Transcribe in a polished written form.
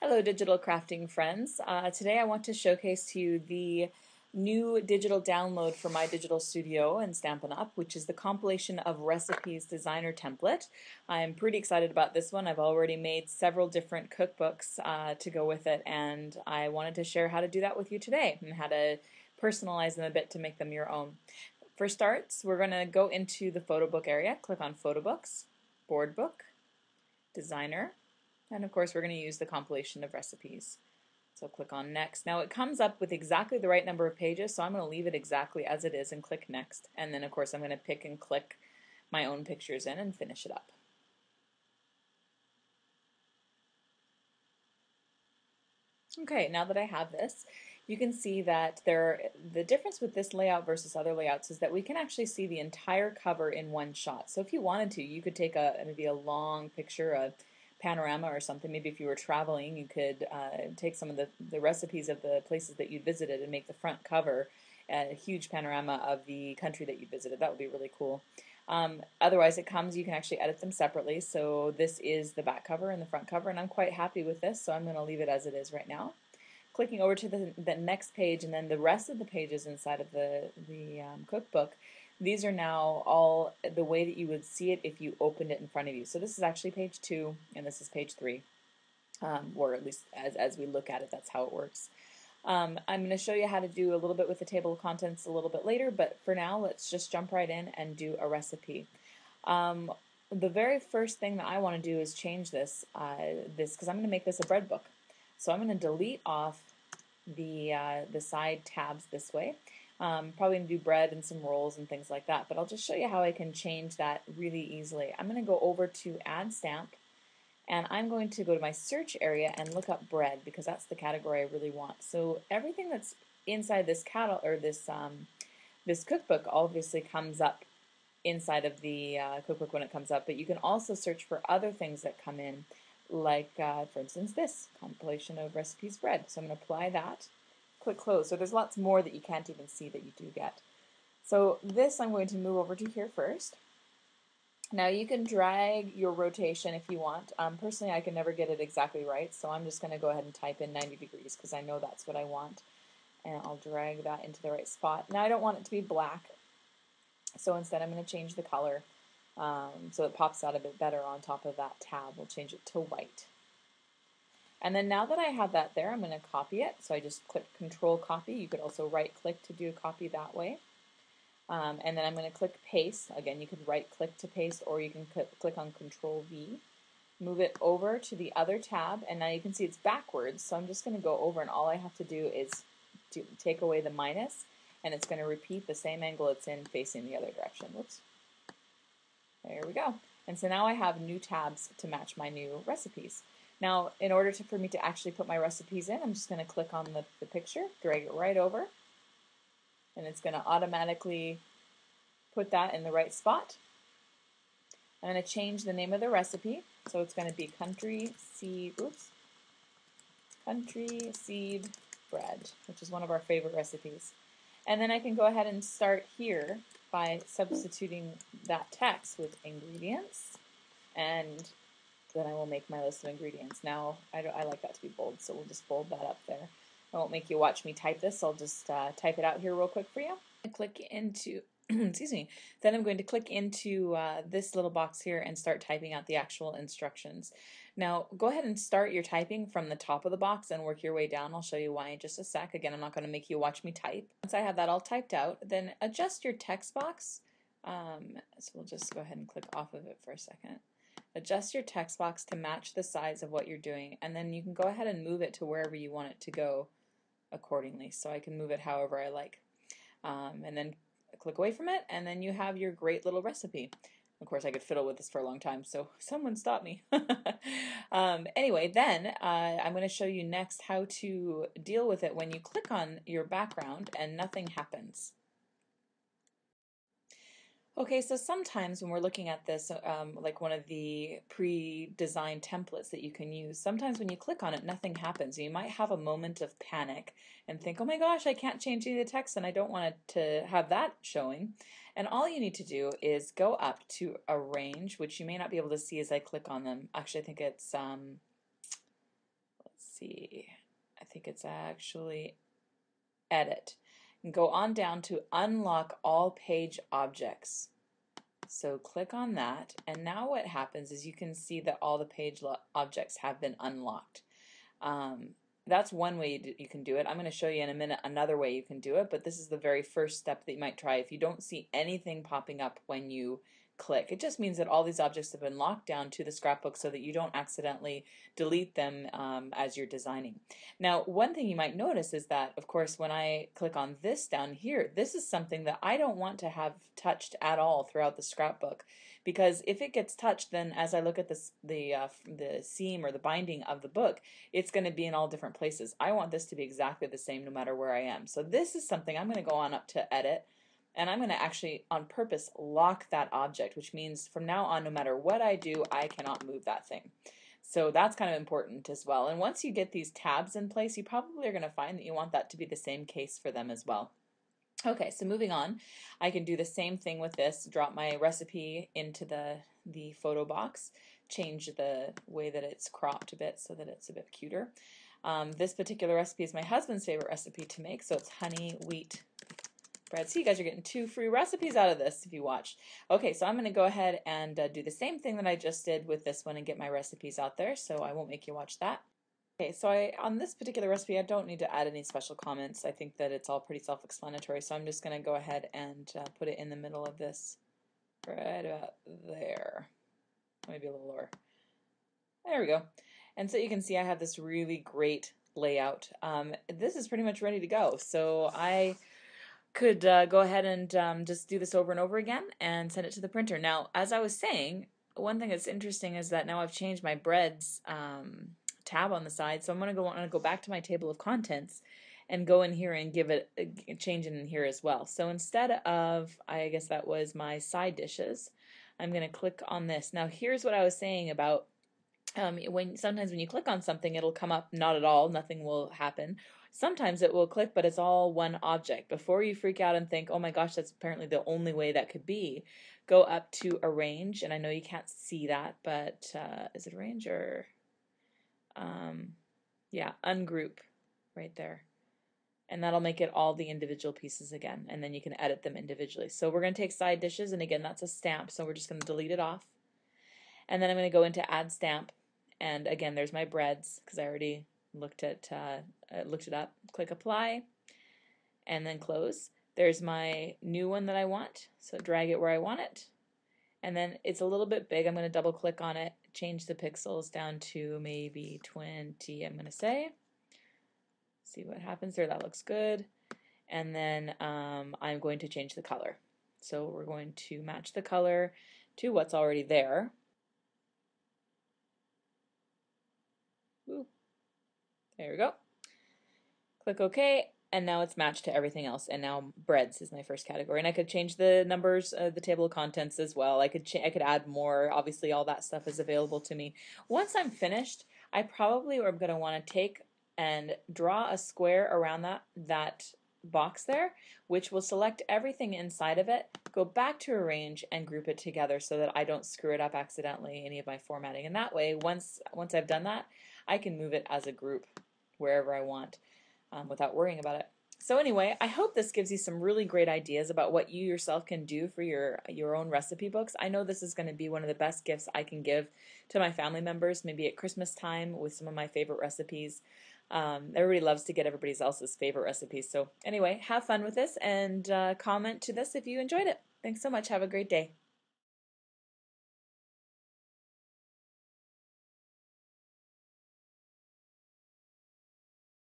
Hello digital crafting friends. Today I want to showcase to you the new digital download for my digital studio and Stampin' Up, which is the compilation of recipes designer template. I'm pretty excited about this one. I've already made several different cookbooks to go with it, and I wanted to share how to do that with you today and how to personalize them a bit to make them your own. For starts, we're going to go into the photo book area, click on photo books, board book, designer, and of course we're going to use the compilation of recipes. So click on next. Now it comes up with exactly the right number of pages, so I'm going to leave it exactly as it is and click next. And then of course I'm going to pick and click my own pictures in and finish it up. Okay, now that I have this, you can see that the difference with this layout versus other layouts is that we can actually see the entire cover in one shot. So if you wanted to, you could take maybe a long picture, a panorama or something. Maybe if you were traveling, you could take some of the recipes of the places that you visited and make the front cover a huge panorama of the country that you visited. That would be really cool. Otherwise, you can actually edit them separately. So this is the back cover and the front cover, and I'm quite happy with this, so I'm going to leave it as it is right now. Clicking over to the next page, and then the rest of the pages inside of the cookbook, these are now all the way that you would see it if you opened it in front of you. So this is actually page 2, and this is page 3, or at least as we look at it, that's how it works. I'm going to show you how to do a little bit with the table of contents a little bit later, but for now let's just jump right in and do a recipe. The very first thing that I want to do is change this because I'm going to make this a bread book. So I'm going to delete off the side tabs this way. Probably going to do bread and some rolls and things like that, but I'll just show you how I can change that really easily. I'm going to go over to Add Stamp, and I'm going to go to my search area and look up bread because that's the category I really want. So everything that's inside this this cookbook obviously comes up inside of the cookbook when it comes up, but you can also search for other things that come in, like for instance this compilation of recipes bread. So I'm going to apply that, click close. So there's lots more that you can't even see that you do get. So this I'm going to move over to here first. Now you can drag your rotation if you want. Personally I can never get it exactly right, so I'm just going to go ahead and type in 90 degrees because I know that's what I want, and I'll drag that into the right spot. Now I don't want it to be black, so instead I'm going to change the color so it pops out a bit better on top of that tab. We'll change it to white. And then now that I have that there, I'm going to copy it. So I just click Control Copy. You could also right click to do a copy that way. And then I'm going to click Paste. Again, you could right click to paste, or you can click on Control V. Move it over to the other tab, and now you can see it's backwards. So I'm just going to go over, and all I have to do is take away the minus, and it's going to repeat the same angle it's in facing the other direction. Whoops. There we go. And so now I have new tabs to match my new recipes. Now, in order for me to actually put my recipes in, I'm just going to click on the picture, drag it right over, and it's going to automatically put that in the right spot. I'm going to change the name of the recipe, so it's going to be country seed bread, which is one of our favorite recipes. And then I can go ahead and start here by substituting that text with ingredients, and then I will make my list of ingredients. Now, I like that to be bold, so we'll just bold that up there. I won't make you watch me type this. I'll just type it out here real quick for you. Click into, excuse me, then I'm going to click into this little box here and start typing out the actual instructions. Now, go ahead and start your typing from the top of the box and work your way down. I'll show you why in just a sec. Again, I'm not going to make you watch me type. Once I have that all typed out, then adjust your text box. So we'll just go ahead and click off of it for a second. Adjust your text box to match the size of what you're doing, and then you can go ahead and move it to wherever you want it to go accordingly. So I can move it however I like. And then click away from it, and then you have your great little recipe. Of course, I could fiddle with this for a long time, so someone stop me. Anyway, then I'm going to show you next how to deal with it when you click on your background and nothing happens. Okay, so sometimes when we're looking at this, like one of the pre-designed templates that you can use, sometimes when you click on it, nothing happens. You might have a moment of panic and think, oh my gosh, I can't change any of the text and I don't want it to have that showing. And all you need to do is go up to Arrange, which you may not be able to see as I click on them. Actually, I think it's, let's see, I think it's actually edit. And go on down to unlock all page objects. So click on that, and now what happens is you can see that all the page objects have been unlocked. That's one way you can do it. I'm going to show you in a minute another way you can do it, but this is the very first step that you might try. If you don't see anything popping up when you click, it just means that all these objects have been locked down to the scrapbook so that you don't accidentally delete them as you're designing. Now, one thing you might notice is that, of course, when I click on this down here, this is something that I don't want to have touched at all throughout the scrapbook, because if it gets touched, then as I look at the seam or the binding of the book, it's going to be in all different places. I want this to be exactly the same no matter where I am. So this is something I'm going to go on up to edit, and I'm going to actually on purpose lock that object, which means from now on, no matter what I do, I cannot move that thing. So that's kind of important as well. And once you get these tabs in place, you probably are going to find that you want that to be the same case for them as well. Okay, so moving on, I can do the same thing with this, drop my recipe into the photo box, change the way that it's cropped a bit so that it's a bit cuter. This particular recipe is my husband's favorite recipe to make, so it's honey wheat bread. So you guys are getting 2 free recipes out of this if you watched. Okay, so I'm going to go ahead and do the same thing that I just did with this one and get my recipes out there, so I won't make you watch that. Okay, so on this particular recipe, I don't need to add any special comments. I think that it's all pretty self-explanatory, so I'm just going to go ahead and put it in the middle of this, right about there. Maybe a little lower. There we go. And so you can see I have this really great layout. This is pretty much ready to go, so I could go ahead and just do this over and over again and send it to the printer. Now, as I was saying, one thing that's interesting is that now I've changed my breads tab on the side, so I'm going to go back to my table of contents and go in here and give it a change in here as well. So instead of, I guess that was my side dishes, I'm going to click on this. Now here's what I was saying about sometimes when you click on something, it'll come up not at all, nothing will happen. Sometimes it will click, but it's all one object. Before you freak out and think, oh my gosh, that's apparently the only way that could be, go up to arrange, and I know you can't see that, but is it arrange or yeah, ungroup right there. And that'll make it all the individual pieces again, and then you can edit them individually. So we're going to take side dishes, and again, that's a stamp, so we're just going to delete it off. And then I'm going to go into add stamp, and again, there's my breads because I already looked it up. Click apply, and then close. There's my new one that I want, so drag it where I want it. And then it's a little bit big. I'm going to double click on it, change the pixels down to maybe 20, I'm going to say. See what happens there. That looks good. And then I'm going to change the color. So we're going to match the color to what's already there. Ooh. There we go. Click OK, and now it's matched to everything else. And now breads is my first category. And I could change the numbers, the table of contents as well. I could add more. Obviously, all that stuff is available to me. Once I'm finished, I probably am going to want to take and draw a square around that box there, which will select everything inside of it, go back to arrange and group it together so that I don't screw it up accidentally, any of my formatting. And that way, once I've done that, I can move it as a group wherever I want without worrying about it. So anyway, I hope this gives you some really great ideas about what you yourself can do for your own recipe books. I know this is going to be one of the best gifts I can give to my family members, maybe at Christmas time with some of my favorite recipes. Everybody loves to get everybody else's favorite recipes. So anyway, have fun with this and comment to this if you enjoyed it. Thanks so much. Have a great day.